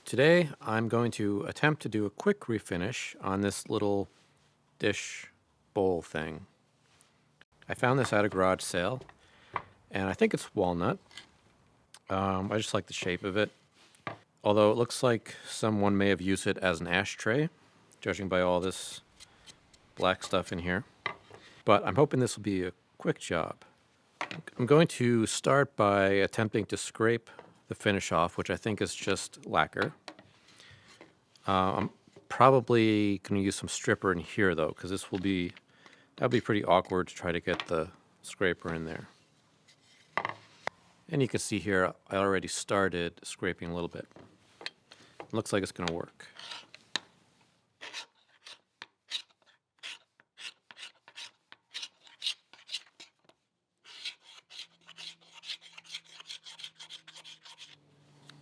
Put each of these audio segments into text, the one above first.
Today I'm going to attempt to do a quick refinish on this little dish bowl thing. I found this at a garage sale and I think it's walnut. I just like the shape of it. Although it looks like someone may have used it as an ashtray, judging by all this black stuff in here. But I'm hoping this will be a quick job. I'm going to start by attempting to scrape the finish off, which I think is just lacquer. I'm probably going to use some stripper in here though, because that'll be pretty awkward to try to get the scraper in there. And you can see here I already started scraping a little bit. It looks like it's going to work.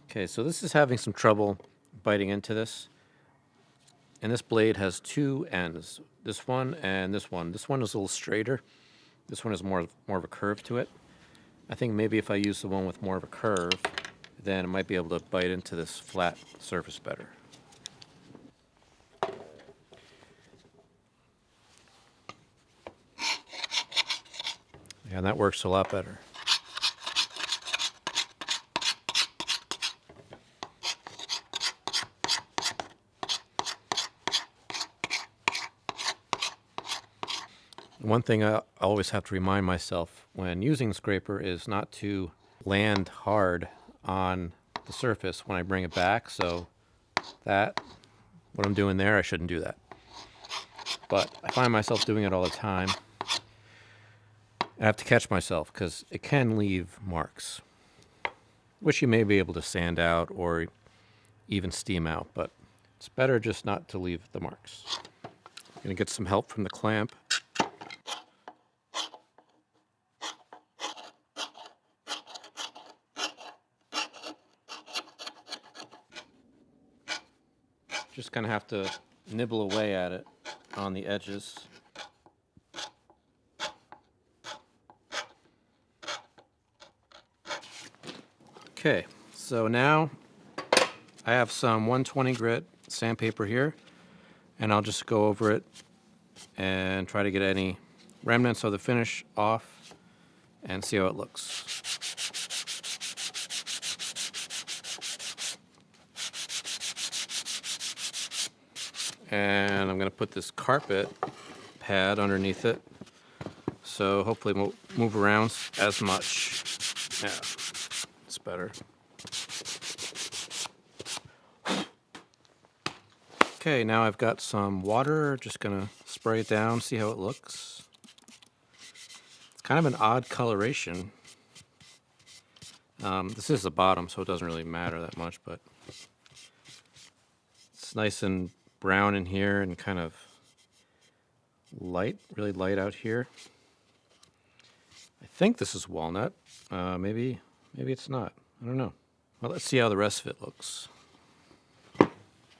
Okay, so this is having some trouble biting into this. And this blade has two ends, this one and this one. This one is a little straighter. This one has more of a curve to it. I think maybe if I use the one with more of a curve, then it might be able to bite into this flat surface better. Yeah, and that works a lot better. One thing I always have to remind myself when using the scraper is not to land hard on the surface when I bring it back. So what I'm doing there, I shouldn't do that. But I find myself doing it all the time. I have to catch myself because it can leave marks, which you may be able to sand out or even steam out, but it's better just not to leave the marks. I'm going to get some help from the clamp. Just kind of have to nibble away at it on the edges. Okay, so now I have some 120 grit sandpaper here, and I'll just go over it and try to get any remnants of the finish off and see how it looks. And I'm going to put this carpet pad underneath it, so hopefully it won't move around as much. Yeah, it's better. Okay, now I've got some water, just going to spray it down, see how it looks. It's kind of an odd coloration. This is the bottom, so it doesn't really matter that much, but it's nice and brown in here and kind of light, really light out here. I think this is walnut. Maybe it's not. I don't know. Well, let's see how the rest of it looks.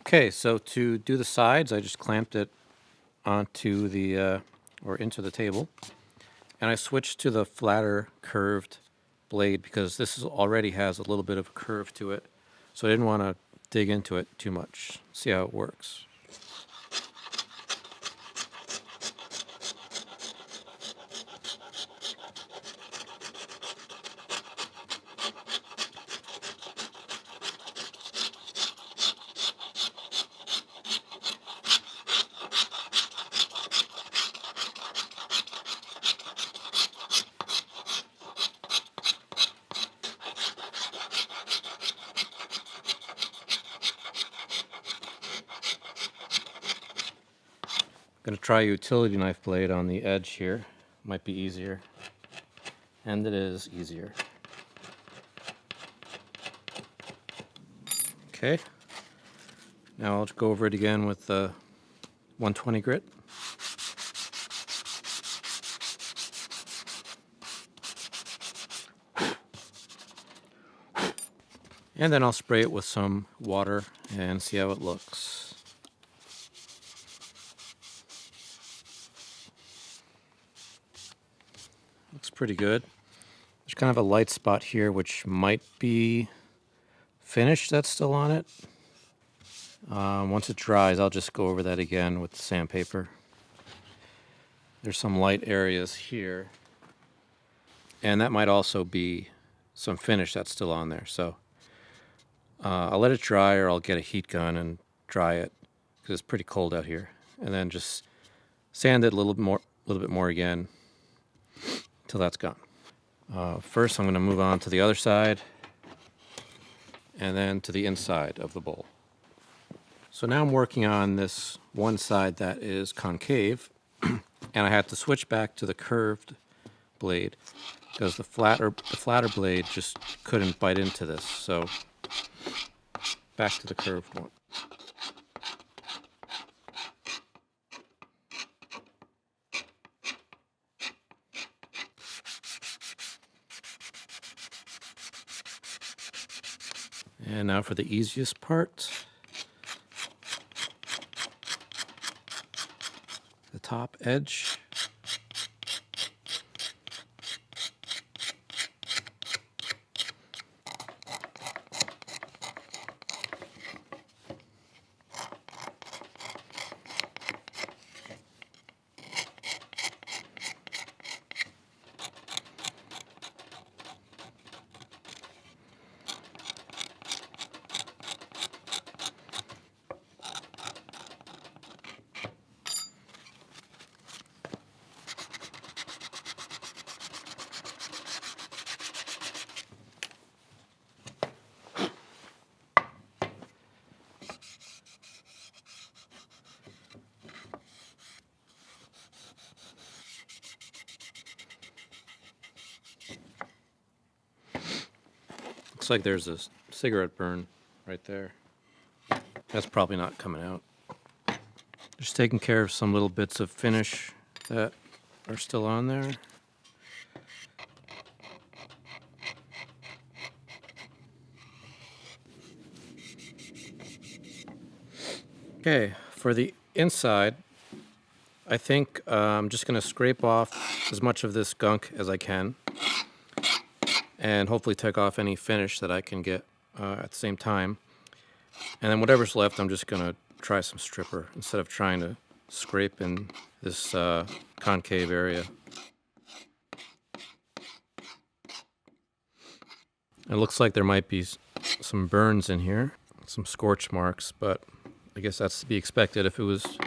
Okay, so to do the sides, I just clamped it onto the into the table, and I switched to the flatter curved blade because this already has a little bit of a curve to it, so I didn't want to dig into it too much. See how it works. I'm going to try a utility knife blade on the edge here. Might be easier. And it is easier. Okay. Now I'll just go over it again with the 120 grit. And then I'll spray it with some water and see how it looks. Looks pretty good. There's kind of a light spot here which might be finish that's still on it. Once it dries, I'll just go over that again with the sandpaper. There's some light areas here, and that might also be some finish that's still on there. So I'll let it dry, or I'll get a heat gun and dry it because it's pretty cold out here, and then just sand it a little bit more again until that's gone. First, I'm going to move on to the other side, and then to the inside of the bowl. So now I'm working on this one side that is concave, and I had to switch back to the curved blade because the flatter blade just couldn't bite into this. So back to the curved one. And now for the easiest part. The top edge. Looks like there's a cigarette burn right there. That's probably not coming out. Just taking care of some little bits of finish that are still on there. Okay, for the inside, I think I'm just going to scrape off as much of this gunk as I can, and hopefully take off any finish that I can get at the same time. And then whatever's left, I'm just going to try some stripper instead of trying to scrape in this concave area. It looks like there might be some burns in here, some scorch marks, but I guess that's to be expected if it was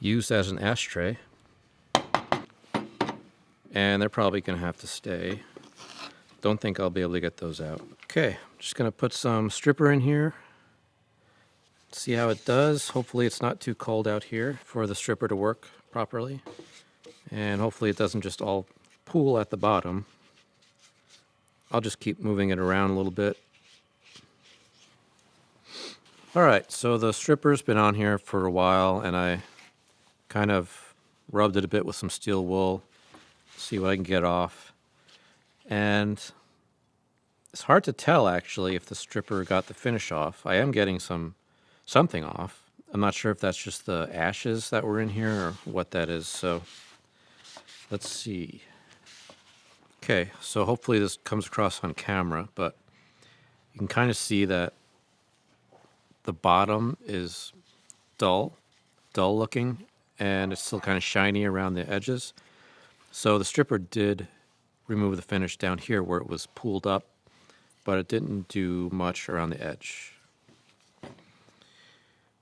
used as an ashtray. And they're probably going to have to stay. Don't think I'll be able to get those out. Okay, I'm just going to put some stripper in here. See how it does. Hopefully it's not too cold out here for the stripper to work properly. And hopefully it doesn't just all pool at the bottom. I'll just keep moving it around a little bit. Alright, so the stripper's been on here for a while, and I kind of rubbed it a bit with some steel wool. See what I can get off. And it's hard to tell, actually, if the stripper got the finish off. I am getting something off. I'm not sure if that's just the ashes that were in here or what that is, so let's see. Okay, so hopefully this comes across on camera, but you can kind of see that the bottom is dull looking, and it's still kind of shiny around the edges. So the stripper did remove the finish down here where it was pooled up, but it didn't do much around the edge.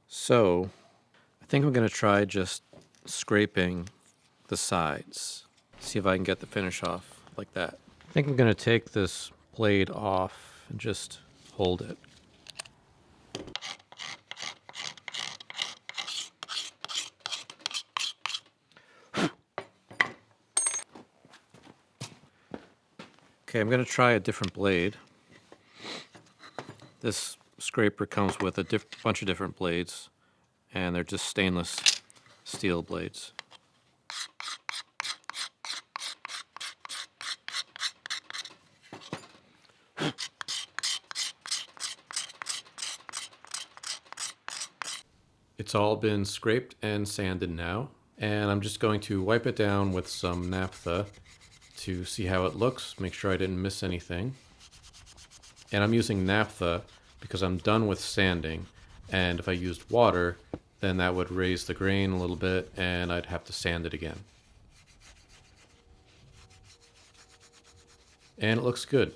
So I think I'm going to try just scraping the sides, see if I can get the finish off like that. I think I'm going to take this blade off and just hold it. Okay, I'm going to try a different blade. This scraper comes with a bunch of different blades, and they're just stainless steel blades. It's all been scraped and sanded now, and I'm just going to wipe it down with some naphtha to see how it looks, make sure I didn't miss anything. And I'm using naphtha because I'm done with sanding, And if I used water, then that would raise the grain a little bit and I'd have to sand it again. And it looks good.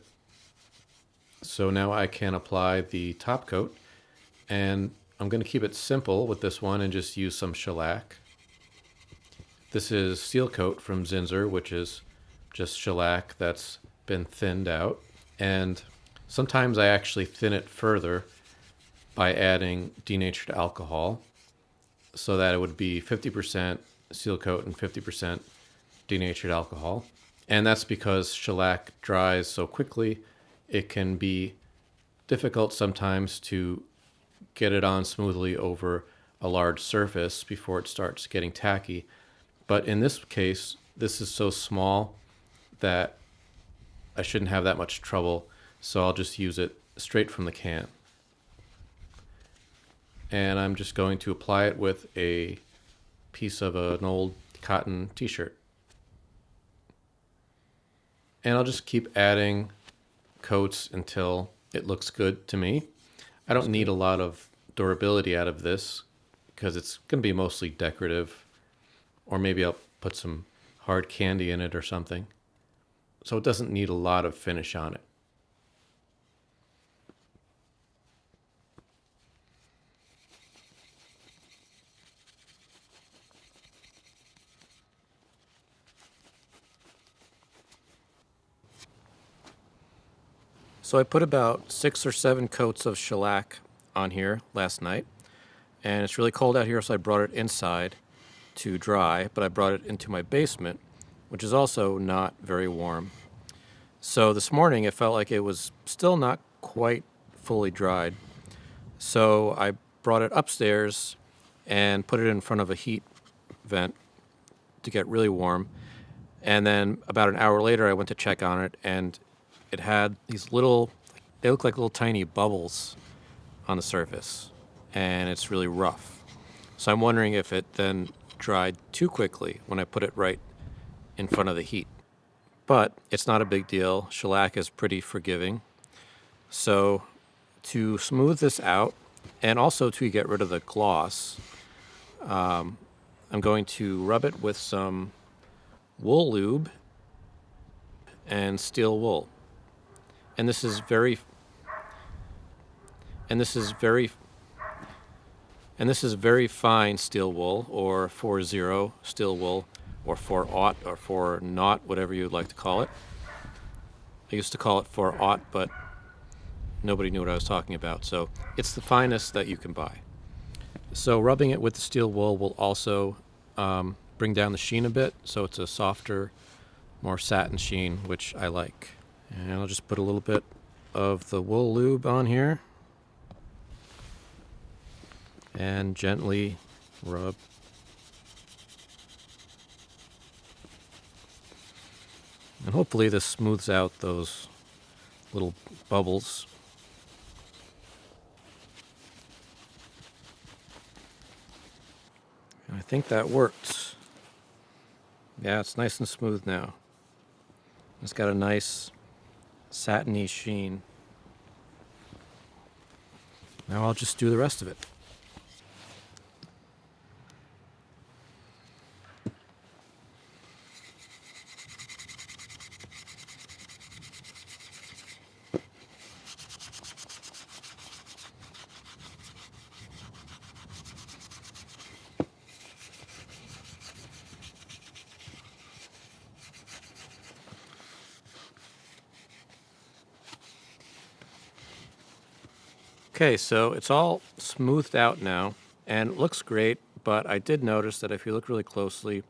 So now I can apply the top coat, and I'm going to keep it simple with this one and just use some shellac. This is seal coat from Zinsser, which is just shellac that's been thinned out. And sometimes I actually thin it further by adding denatured alcohol so that it would be 50% seal coat and 50% denatured alcohol. And that's because shellac dries so quickly, it can be difficult sometimes to get it on smoothly over a large surface before it starts getting tacky. But in this case, this is so small that I shouldn't have that much trouble, so I'll just use it straight from the can. And I'm just going to apply it with a piece of an old cotton t-shirt. And I'll just keep adding coats until it looks good to me. I don't need a lot of durability out of this because it's going to be mostly decorative, or maybe I'll put some hard candy in it or something. So it doesn't need a lot of finish on it. So I put about 6 or 7 coats of shellac on here last night, and it's really cold out here, so I brought it inside to dry, but I brought it into my basement, which is also not very warm. So this morning it felt like it was still not quite fully dried. So I brought it upstairs and put it in front of a heat vent to get really warm. And then about an hour later I went to check on it, and it had these little, they look like little tiny bubbles on the surface, and it's really rough. So I'm wondering if it then dried too quickly when I put it right in front of the heat. But it's not a big deal. Shellac is pretty forgiving. So to smooth this out, and also to get rid of the gloss, I'm going to rub it with some wool lube and steel wool. And this is very fine steel wool, or 4-0 steel wool, or 4-aught, or 4-naught, whatever you'd like to call it. I used to call it 4-aught, but nobody knew what I was talking about. So it's the finest that you can buy. So rubbing it with the steel wool will also bring down the sheen a bit, so it's a softer, more satin sheen, which I like. And I'll just put a little bit of the wool lube on here and gently rub. And hopefully this smooths out those little bubbles. And I think that worked. Yeah, it's nice and smooth now. It's got a nice satiny sheen. Now I'll just do the rest of it. Okay, so it's all smoothed out now, and it looks great, but I did notice that if you look really closely,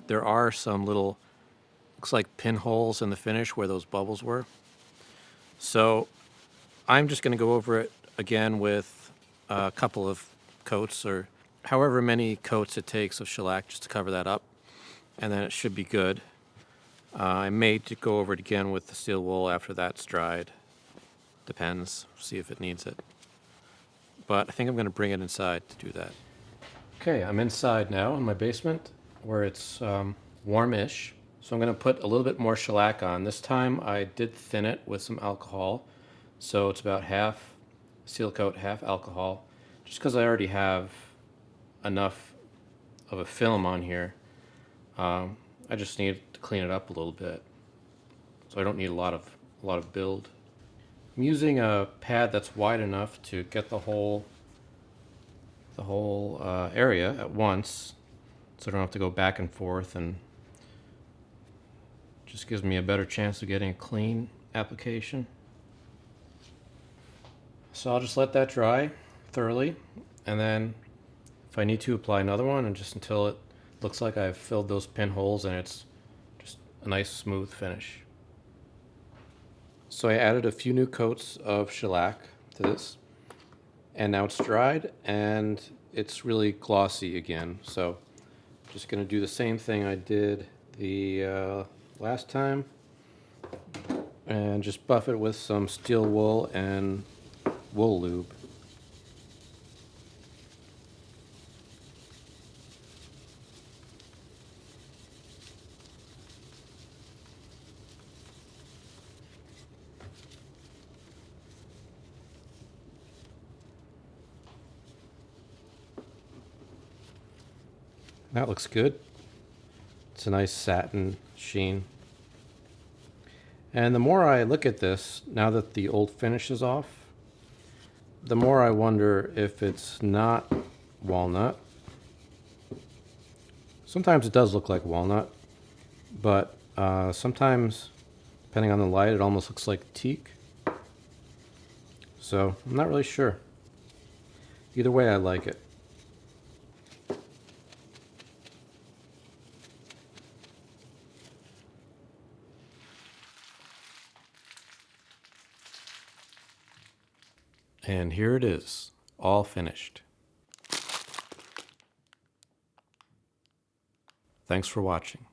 there are some little, looks like pinholes in the finish where those bubbles were. So I'm just going to go over it again with a couple of coats, or however many coats it takes of shellac, just to cover that up, and then it should be good. I may go over it again with the steel wool after that's dried. Depends, see if it needs it. But I think I'm going to bring it inside to do that. Okay, I'm inside now in my basement where it's warmish. So I'm going to put a little bit more shellac on. This time I did thin it with some alcohol. So it's about half seal coat, half alcohol. just because I already have enough of a film on here, I just need to clean it up a little bit. So I don't need a lot of build. I'm using a pad that's wide enough to get the whole area at once, so I don't have to go back and forth, and just gives me a better chance of getting a clean application. So I'll just let that dry thoroughly, and then if I need to, apply another one, and just until it looks like I've filled those pinholes and it's just a nice smooth finish. So I added a few new coats of shellac to this, and now it's dried and it's really glossy again. So I'm just going to do the same thing I did the last time, and just buff it with some steel wool and wool lube. That looks good. It's a nice satin sheen. And the more I look at this, now that the old finish is off, the more I wonder if it's not walnut. Sometimes it does look like walnut, but sometimes, depending on the light, it almost looks like teak. So I'm not really sure. Either way, I like it. And here it is, all finished. Thanks for watching.